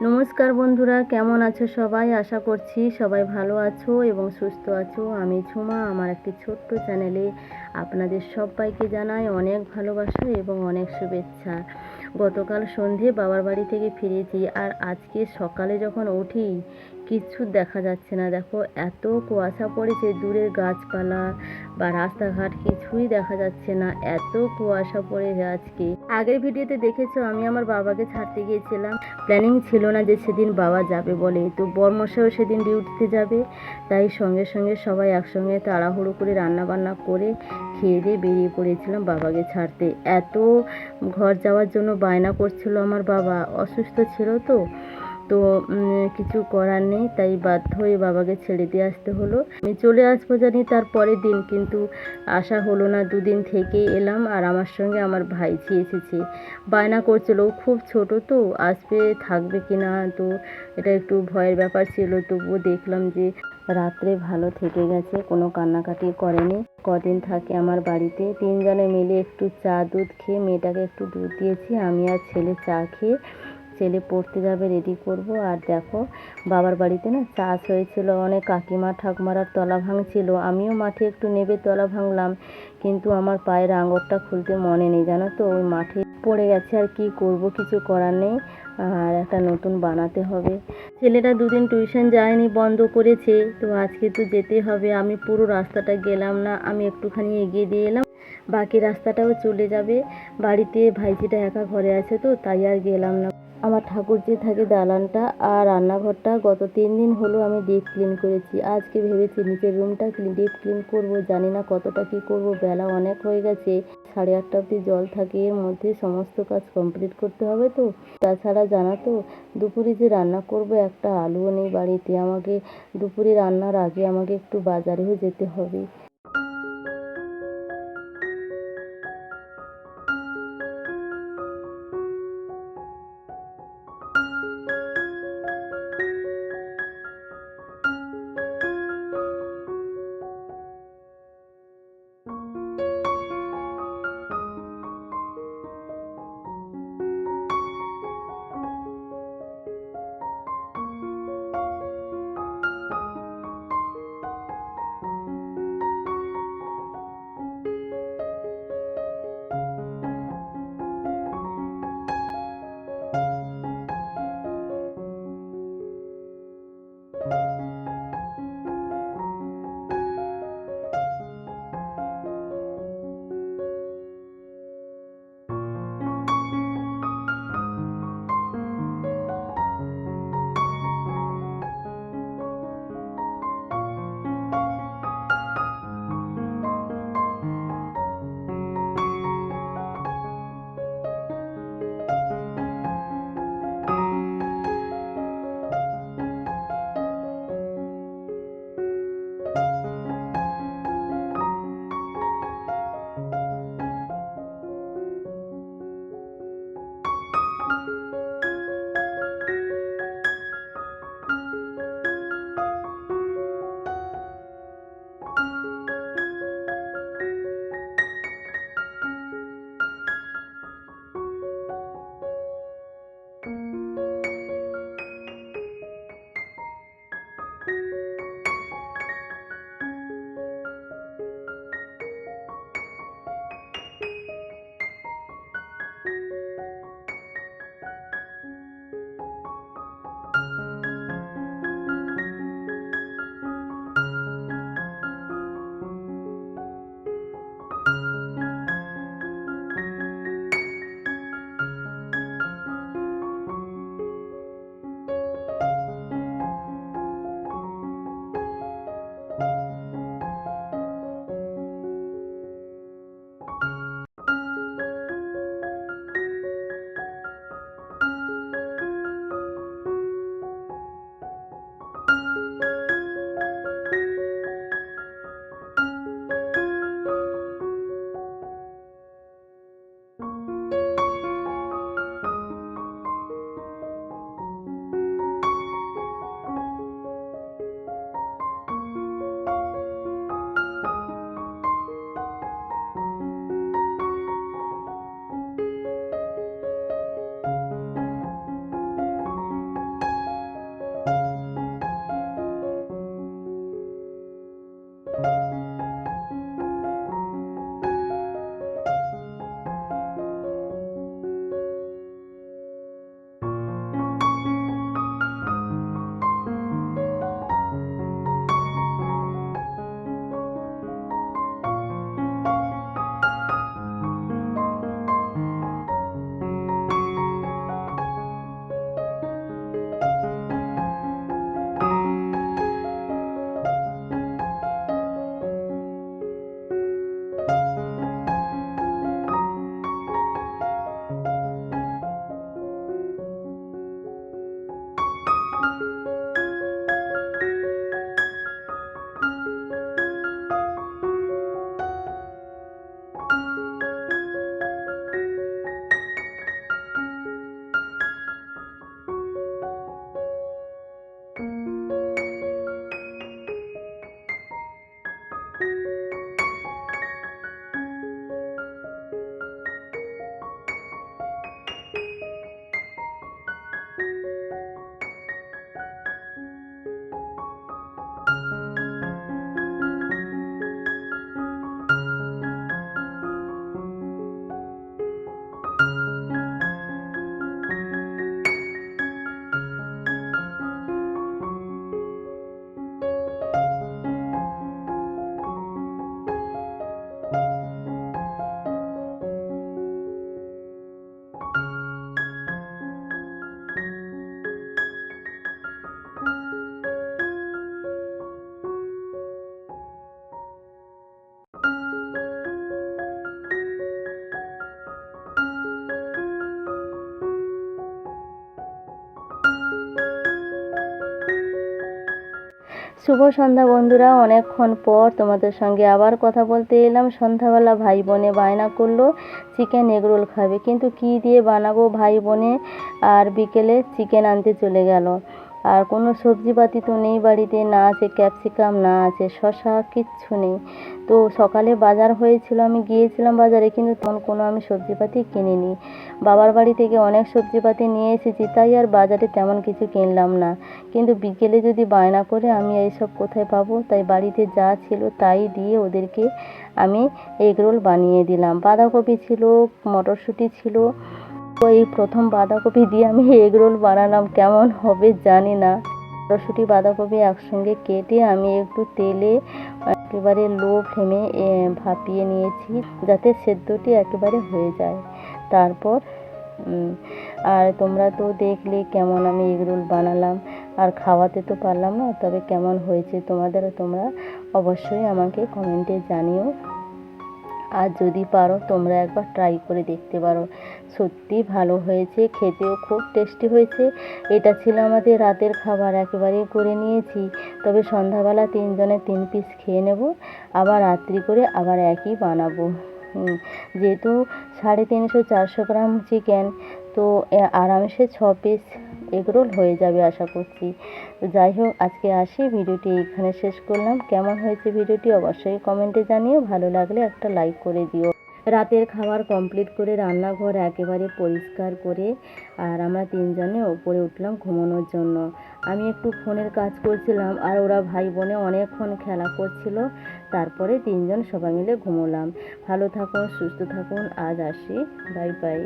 নমস্কার বন্ধুরা, কেমন আছো সবাই? আশা করছি সবাই ভালো আছো এবং সুস্থ আছো। আমি ঝুমা, আমার একটি ছোট্ট চ্যানেলে আপনাদের সবাইকে জানাই অনেক ভালোবাসা এবং অনেক শুভেচ্ছা। গতকাল সন্ধে বাবার বাড়ি থেকে ফিরেছি, আর আজকে সকালে যখন উঠি কিচ্ছু দেখা যাচ্ছে না। দেখো, এত কুয়াশা পড়েছে, দূরের গাছপালা বা রাস্তাঘাট কিছুই দেখা যাচ্ছে না, এত কুয়াশা পড়েছে আজকে। আগের ভিডিওতে দেখেছো আমি আমার বাবাকে ছাড়তে গিয়েছিলাম। প্ল্যানিং ছিল না যে সেদিন বাবা যাবে বলে, তো বরমশাইও সেদিন ডিউটিতে যাবে, তাই সঙ্গে সঙ্গে সবাই একসঙ্গে তাড়াহুড়ো করে রান্না বান্না করে খেয়ে দিয়ে বেরিয়ে পড়েছিলাম বাবাকে ছাড়তে। এত ঘর যাওয়ার জন্য বায়না করছিল আমার বাবা, অসুস্থ ছিল তো তো কিছু করার নেই, তাই বাধ্য হয়ে বাবাকে ছেড়ে দিয়ে আসতে হলো। আমি চলে আসবো জানি তার পরের দিন, কিন্তু আসা হলো না। দুদিন থেকেই এলাম, আর আমার সঙ্গে আমার ভাইঝি এসেছে। বায়না করছিল, ও খুব ছোট তো, আসবে থাকবে কি না, তো এটা একটু ভয়ের ব্যাপার ছিল। তবুও দেখলাম যে রাত্রে ভালো থেকে গেছে, কোনো কান্নাকাটি করেনি। কদিন থাকে আমার বাড়িতে, তিনজনে মিলে একটু চা দুধ খেয়ে, মেয়েটাকে একটু দুধ দিয়েছি, আমি আর ছেলে চা খেয়ে ছেলে পড়তে যাবে রেডি করব। আর দেখো, বাবার বাড়িতে না চাষ হয়েছিল অনেক, কাকিমা ঠাকুমার তলা ভাঙছিল, আমিও মাঠে একটু নেবে তলা ভাঙলাম, কিন্তু আমার পায়ের আঙুরটা খুলতে মনে নেই, জানো তো, ওই মাঠে পড়ে গেছে। আর কি করব, কিছু করার নেই, আর একটা নতুন বানাতে হবে। ছেলেটা দুদিন টিউশন যায়নি, বন্ধ করেছে, তো আজকে তো যেতে হবে। আমি পুরো রাস্তাটা গেলাম না, আমি একটুখানি এগিয়ে দিয়ে এলাম, বাকি রাস্তাটাও চলে যাবে। বাড়িতে ভাইজিটা একা ঘরে আছে তো, তাই আর গেলাম না। আমার ঠাকুর যে থাকে দালানটা আর রান্নাঘরটা গত 3 দিন হলো আমি ডিপ ক্লিন করেছি। আজকে ভেবেছি নিচের রুমটা ডিপ ক্লিন করব, জানি না কতটা কি করব, বেলা অনেক হয়ে গেছে। 8:30 অবধি জল থাকে, এর মধ্যে সমস্ত কাজ কমপ্লিট করতে হবে তো। তাছাড়া জানা তো, দুপুরে যে রান্না করব একটা আলুও নেই বাড়িতে, আমাকে দুপুরে রান্নার আগে আমাকে একটু বাজারেও যেতে হবে। শুভ সন্ধ্যা বন্ধুরা, অনেকক্ষণ পর তোমাদের সঙ্গে আবার কথা বলতে এলাম। সন্ধ্যাবেলা ভাই বোনে বায়না করলো চিকেন এগরোল খাবে, কিন্তু কি দিয়ে বানাবো ভাই বোনে। আর বিকেলে চিকেন আনতে চলে গেল। আর কোনো সবজিপাতি তো নেই বাড়িতে, না আছে ক্যাপসিকাম, না আছে শসা, কিচ্ছু নেই। তো সকালে বাজার হয়েছিল, আমি গিয়েছিলাম বাজারে, কিন্তু তখন কোনো আমি সবজিপাতি কিনিনি। বাবার বাড়ি থেকে অনেক সবজিপাতি নিয়ে এসেছি, তাই আর বাজারে তেমন কিছু কিনলাম না। কিন্তু বিকেলে যদি বায়না করে আমি এইসব কোথায় পাবো, তাই বাড়িতে যা ছিল তাই দিয়ে ওদেরকে আমি এগরোল বানিয়ে দিলাম। বাঁধাকপি ছিল, মটরশুঁটি ছিল। তো এই প্রথম বাঁধাকপি দিয়ে আমি এগরোল বানালাম, কেমন হবে জানি না। মটরশুঁটি বাঁধাকপি একসঙ্গে কেটে আমি একটু তেলে একেবারে লো ফ্লেমে ভাপিয়ে নিয়েছি, যাতে সেদ্ধটি একেবারে হয়ে যায়। তারপর আর তোমরা তো দেখলে কেমন আমি এগরোল বানালাম, আর খাওয়াতে তো পারলাম না, তবে কেমন হয়েছে তোমরা অবশ্যই আমাকে কমেন্টে জানিও। আর যদি পারো তোমরা একবার ট্রাই করে দেখতে পারো, সত্যি ভালো হয়েছে, খেতেও খুব টেস্টি হয়েছে। এটা ছিল আমাদের রাতের খাবার, একেবারেই করে নিয়েছি। তবে সন্ধ্যাবেলা 3 জনে 3 পিস খেয়ে নেব, আবার রাত্রি করে আবার একই বানাবো। যেহেতু 350-400 গ্রাম চিকেন, তো আরামসে 6 পিস এগরোল হয়ে যাবে আশা করছি। তো যাই হোক, আজকে আসি, ভিডিওটি এইখানে শেষ করলাম। কেমন হয়েছে ভিডিওটি অবশ্যই কমেন্টে জানিও, ভালো লাগলে একটা লাইক করে দিও। রাতের খাবার কমপ্লিট করে রান্নাঘর একেবারে পরিষ্কার করে আর আমরা 3 জনে ওপরে উঠলাম ঘুমানোর জন্য। আমি একটু ফোনের কাজ করছিলাম, আর ওরা ভাই বোনে অনেকক্ষণ খেলা করছিল। তারপরে 3 জন সবাই মিলে ঘুমোলাম। ভালো থাকুন, সুস্থ থাকুন, আজ আসি, বাই বাই।